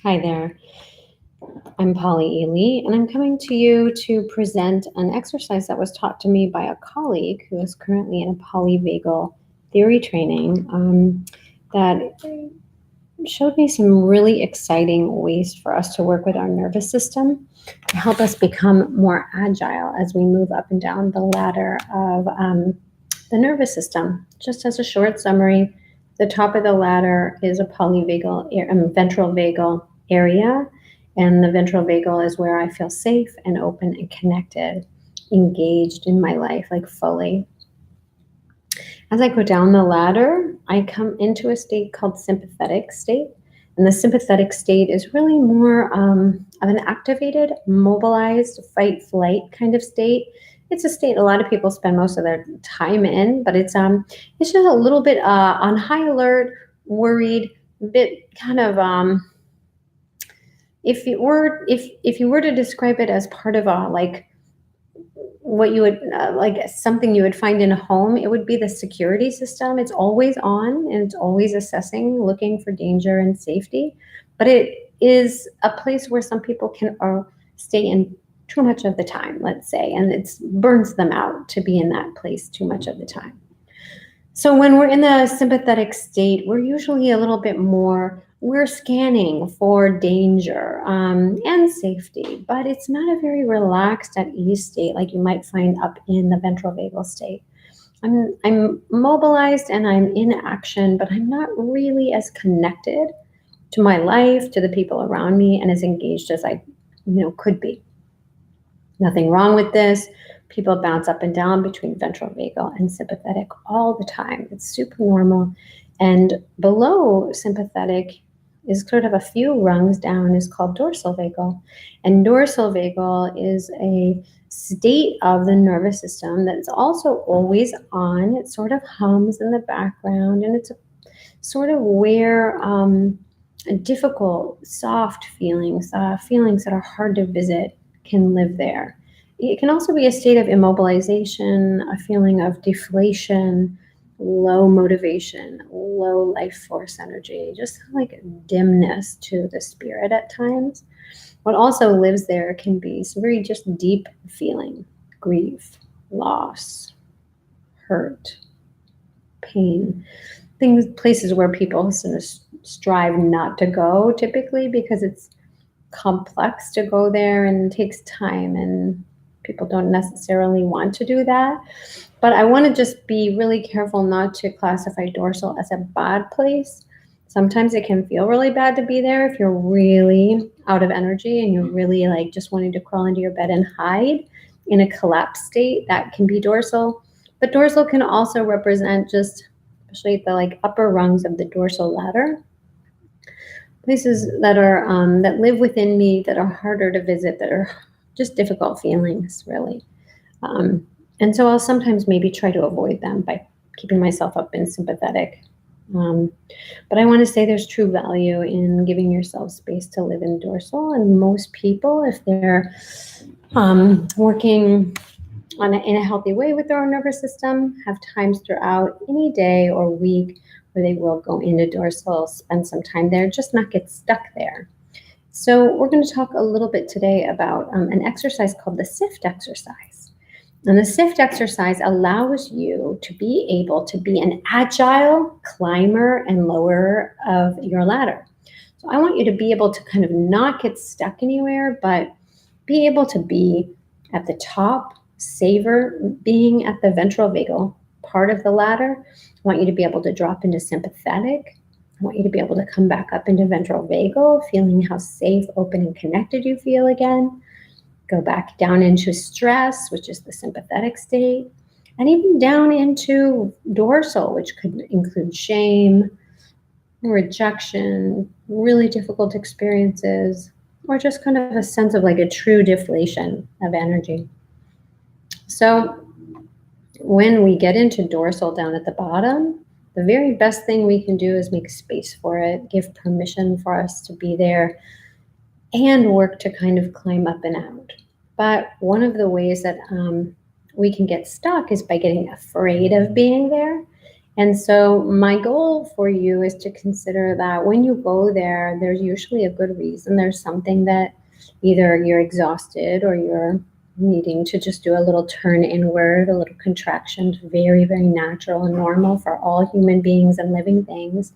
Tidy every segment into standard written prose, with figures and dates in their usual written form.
Hi there. I'm Polly Ely, and I'm coming to you to present an exercise that was taught to me by a colleague who is currently in a polyvagal theory training that showed me some really exciting ways for us to work with our nervous system to help us become more agile as we move up and down the ladder of the nervous system. Just as a short summary, the top of the ladder is a polyvagal, ventral vagal area, and the ventral vagal is where I feel safe and open and connected, engaged in my life, like fully. As I go down the ladder, I come into a state called sympathetic state. And the sympathetic state is really more of an activated, mobilized, fight-flight kind of state. It's a state a lot of people spend most of their time in, but it's just a little bit on high alert, worried, a bit kind of if you were to describe it as part of a what you would like something you would find in a home, it would be the security system. It's always on and it's always assessing, looking for danger and safety. But it is a place where some people can stay in too much of the time, let's say, and it burns them out to be in that place too much of the time. So when we're in the sympathetic state, we're usually a little bit more, we're scanning for danger and safety, but it's not a very relaxed at ease state like you might find up in the ventral vagal state. I'm mobilized and I'm in action, but I'm not really as connected to my life, to the people around me, and as engaged as I could be. Nothing wrong with this. People bounce up and down between ventral vagal and sympathetic all the time. It's super normal. And below sympathetic is sort of a few rungs down is called dorsal vagal. And dorsal vagal is a state of the nervous system that's also always on. It sort of hums in the background, and it's a sort of where difficult, soft feelings that are hard to visit can live there. It can also be a state of immobilization, a feeling of deflation, low motivation, low life force energy, just like dimness to the spirit at times. What also lives there can be some very just deep feeling, grief, loss, hurt, pain, places where people sort of strive not to go typically because it's complex to go there and takes time, and people don't necessarily want to do that. But I want to just be really careful not to classify dorsal as a bad place. Sometimes it can feel really bad to be there if you're really out of energy and you're really like just wanting to crawl into your bed and hide in a collapsed state. That can be dorsal. But dorsal can also represent just, especially the upper rungs of the dorsal ladder, places that are that live within me that are harder to visit, that are just difficult feelings, really. And so I'll sometimes maybe try to avoid them by keeping myself up in sympathetic. But I want to say there's true value in giving yourself space to live in dorsal. And most people, if they're working in a healthy way with their own nervous system, have times throughout any day or week where they will go into dorsal, spend some time there, just not get stuck there. So we're going to talk a little bit today about an exercise called the Sift Exercise. And the Sift Exercise allows you to be able to be an agile climber and lower of your ladder. So I want you to be able to kind of not get stuck anywhere, but be able to be at the top, savor being at the ventral vagal part of the ladder. I want you to be able to drop into sympathetic. I want you to be able to come back up into ventral vagal, feeling how safe, open, and connected you feel again. Go back down into stress, which is the sympathetic state, and even down into dorsal, which could include shame, rejection, really difficult experiences, or just kind of a sense of like a true deflation of energy. So when we get into dorsal down at the bottom, the very best thing we can do is make space for it, give permission for us to be there, and work to kind of climb up and out. But one of the ways that we can get stuck is by getting afraid of being there And so my goal for you is to consider that when you go there, there's usually a good reason. There's something that either you're exhausted or you're needing to just do a little turn inward, a little contraction. Very, very natural and normal for all human beings and living things,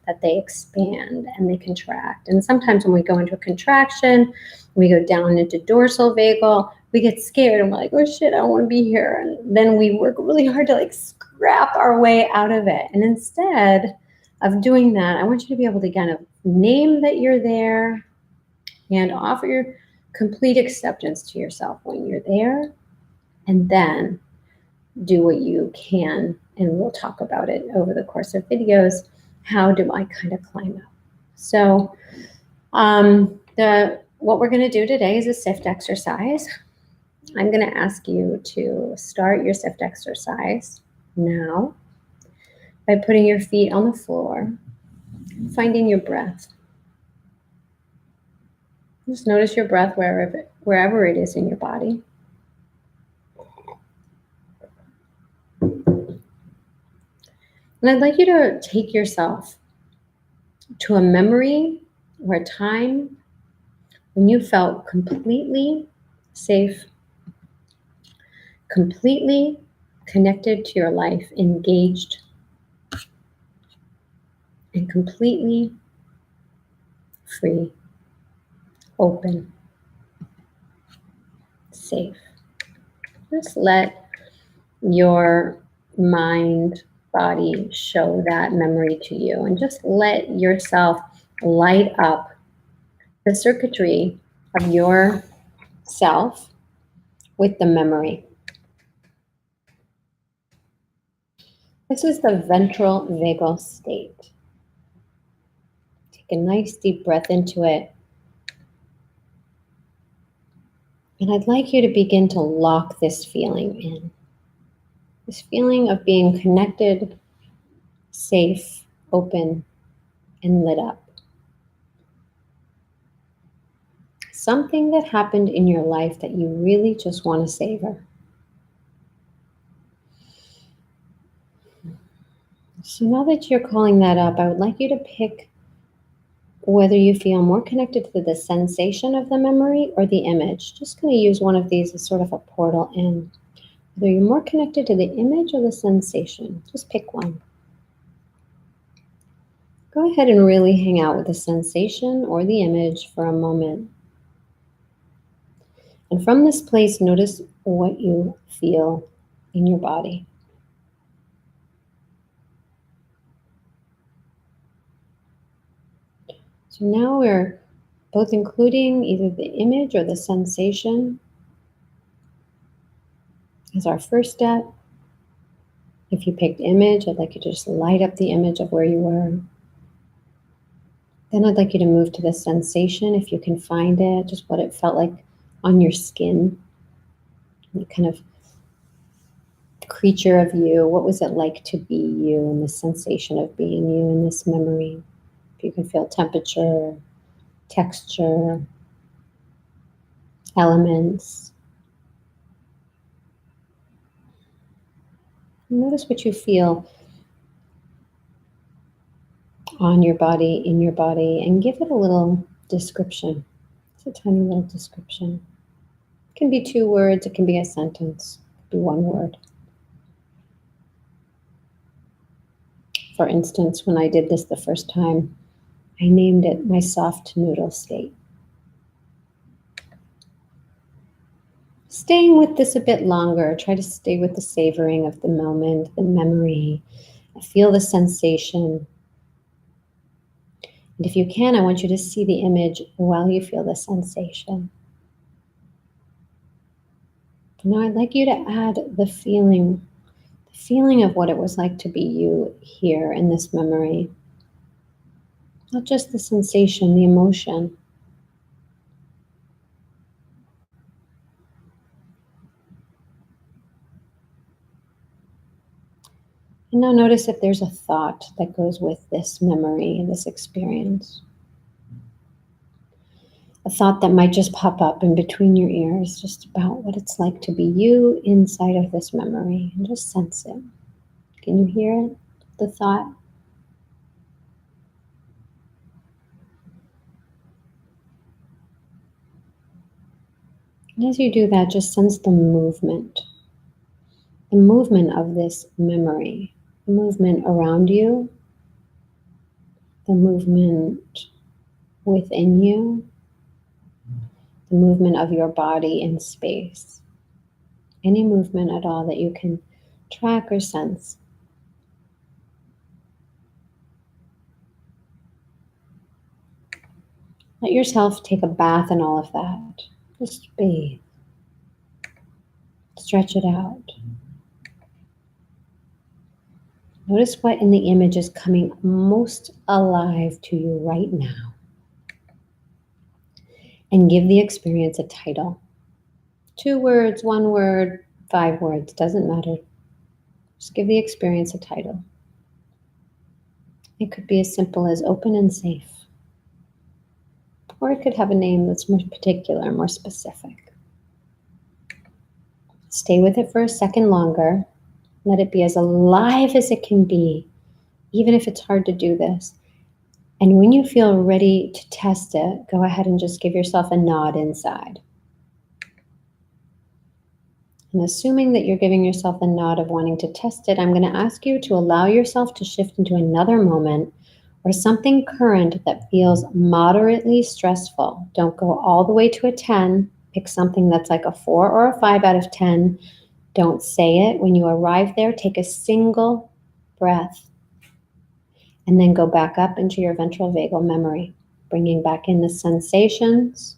that they expand and they contract. And sometimes when we go into a contraction, we go down into dorsal vagal, we get scared and we're like, oh shit, I don't want to be here. And then we work really hard to like scrap our way out of it. And instead of doing that, I want you to be able to kind of name that you're there and offer your complete acceptance to yourself when you're there, and then do what you can. And we'll talk about it over the course of videos. How do I kind of climb up? So what we're going to do today is a Sift exercise. I'm going to ask you to start your Sift exercise now by putting your feet on the floor, finding your breath. Just notice your breath wherever it is in your body. And I'd like you to take yourself to a memory or a time when you felt completely safe, completely connected to your life, engaged, and completely free, open, safe. Just let your mind, body show that memory to you, and just let yourself light up the circuitry of your self with the memory. This is the ventral vagal state. Take a nice deep breath into it. And I'd like you to begin to lock this feeling in. This feeling of being connected, safe, open, and lit up. Something that happened in your life that you really just want to savor. So now that you're calling that up, I would like you to pick whether you feel more connected to the sensation of the memory or the image. Just going to use one of these as sort of a portal in. Whether you're more connected to the image or the sensation, just pick one. Go ahead and really hang out with the sensation or the image for a moment. And from this place, notice what you feel in your body. So now we're both including either the image or the sensation as our first step. If you picked image, I'd like you to just light up the image of where you were. Then I'd like you to move to the sensation, if you can find it, just what it felt like on your skin. What kind of creature of you, what was it like to be you, and the sensation of being you in this memory. If you can feel temperature, texture, elements. Notice what you feel on your body, in your body, and give it a little description. It's a tiny little description. It can be 2 words, it can be a sentence, it can be 1 word. For instance, when I did this the first time, I named it my soft noodle state. Staying with this a bit longer, try to stay with the savoring of the moment, the memory. Feel the sensation. And if you can, I want you to see the image while you feel the sensation. Now I'd like you to add the feeling of what it was like to be you here in this memory. Not just the sensation, the emotion. And now notice if there's a thought that goes with this memory and this experience. A thought that might just pop up in between your ears, just about what it's like to be you inside of this memory, and just sense it. Can you hear it? the thought. And as you do that, just sense the movement of this memory, the movement around you, the movement within you, the movement of your body in space. Any movement at all that you can track or sense. Let yourself take a bath in all of that. Just bathe. Stretch it out. Notice what in the image is coming most alive to you right now. And give the experience a title. 2 words, 1 word, 5 words, doesn't matter. Just give the experience a title. It could be as simple as open and safe. Or it could have a name that's more particular, more specific. Stay with it for a second longer. Let it be as alive as it can be, even if it's hard to do this. And when you feel ready to test it, go ahead and just give yourself a nod inside. And assuming that you're giving yourself a nod of wanting to test it, I'm going to ask you to allow yourself to shift into another moment or something current that feels moderately stressful. Don't go all the way to a 10. Pick something that's like a 4 or a 5 out of 10. Don't say it. When you arrive there, take a single breath and then go back up into your ventral vagal memory, bringing back in the sensations,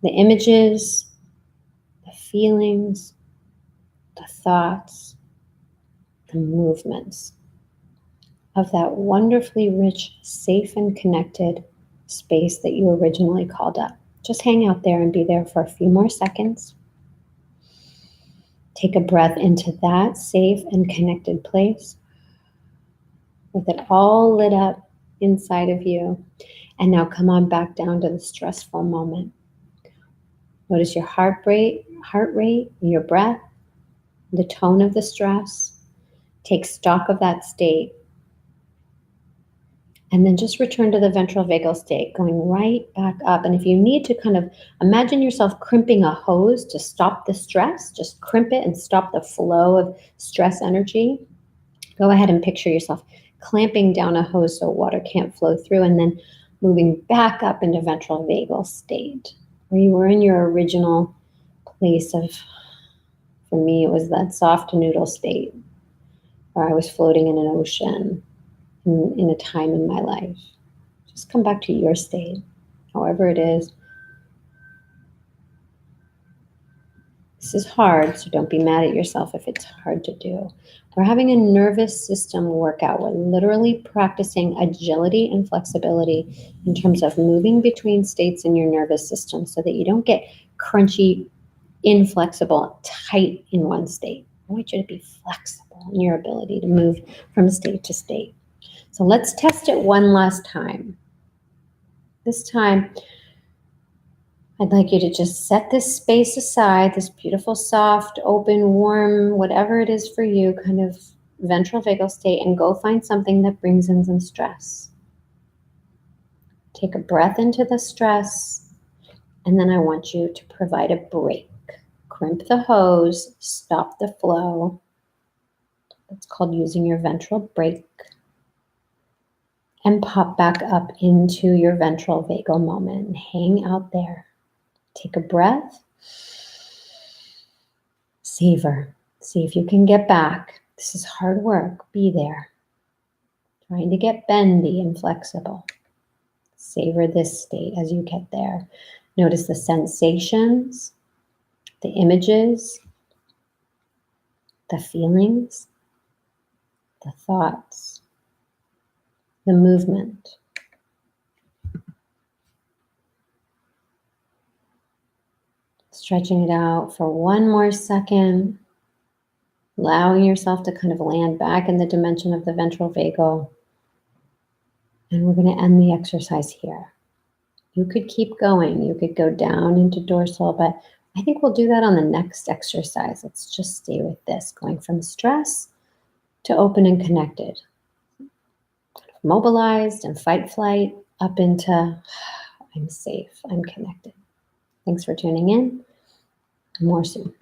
the images, the feelings, the thoughts, the movements of that wonderfully rich, safe, and connected space that you originally called up. Just hang out there and be there for a few more seconds. Take a breath into that safe and connected place with it all lit up inside of you. And now come on back down to the stressful moment. Notice your heart rate, your breath, the tone of the stress. Take stock of that state. And then just return to the ventral vagal state, going right back up. And if you need to kind of imagine yourself crimping a hose to stop the stress, just crimp it and stop the flow of stress energy. Go ahead and picture yourself clamping down a hose so water can't flow through, and then moving back up into ventral vagal state, where you were in your original place of, for me, it was that soft noodle state, where I was floating in an ocean. In a time in my life. Just come back to your state, however it is. This is hard, so don't be mad at yourself if it's hard to do. We're having a nervous system workout. We're literally practicing agility and flexibility in terms of moving between states in your nervous system so that you don't get crunchy, inflexible, tight in one state. I want you to be flexible in your ability to move from state to state. So let's test it one last time. This time, I'd like you to just set this space aside, this beautiful, soft, open, warm, whatever it is for you, kind of ventral vagal state, and go find something that brings in some stress. Take a breath into the stress, and then I want you to provide a break. Crimp the hose, stop the flow. That's called using your ventral brake. And pop back up into your ventral vagal moment and hang out there. Take a breath. Savor. See if you can get back. This is hard work. Be there. Trying to get bendy and flexible. Savor this state as you get there. Notice the sensations, the images, the feelings, the thoughts, the movement. Stretching it out for one more second, allowing yourself to kind of land back in the dimension of the ventral vagal. And we're going to end the exercise here. You could keep going. You could go down into dorsal, but I think we'll do that on the next exercise. Let's just stay with this, going from stress to open and connected, mobilized and fight flight, up into I'm safe, I'm connected. Thanks for tuning in. More soon.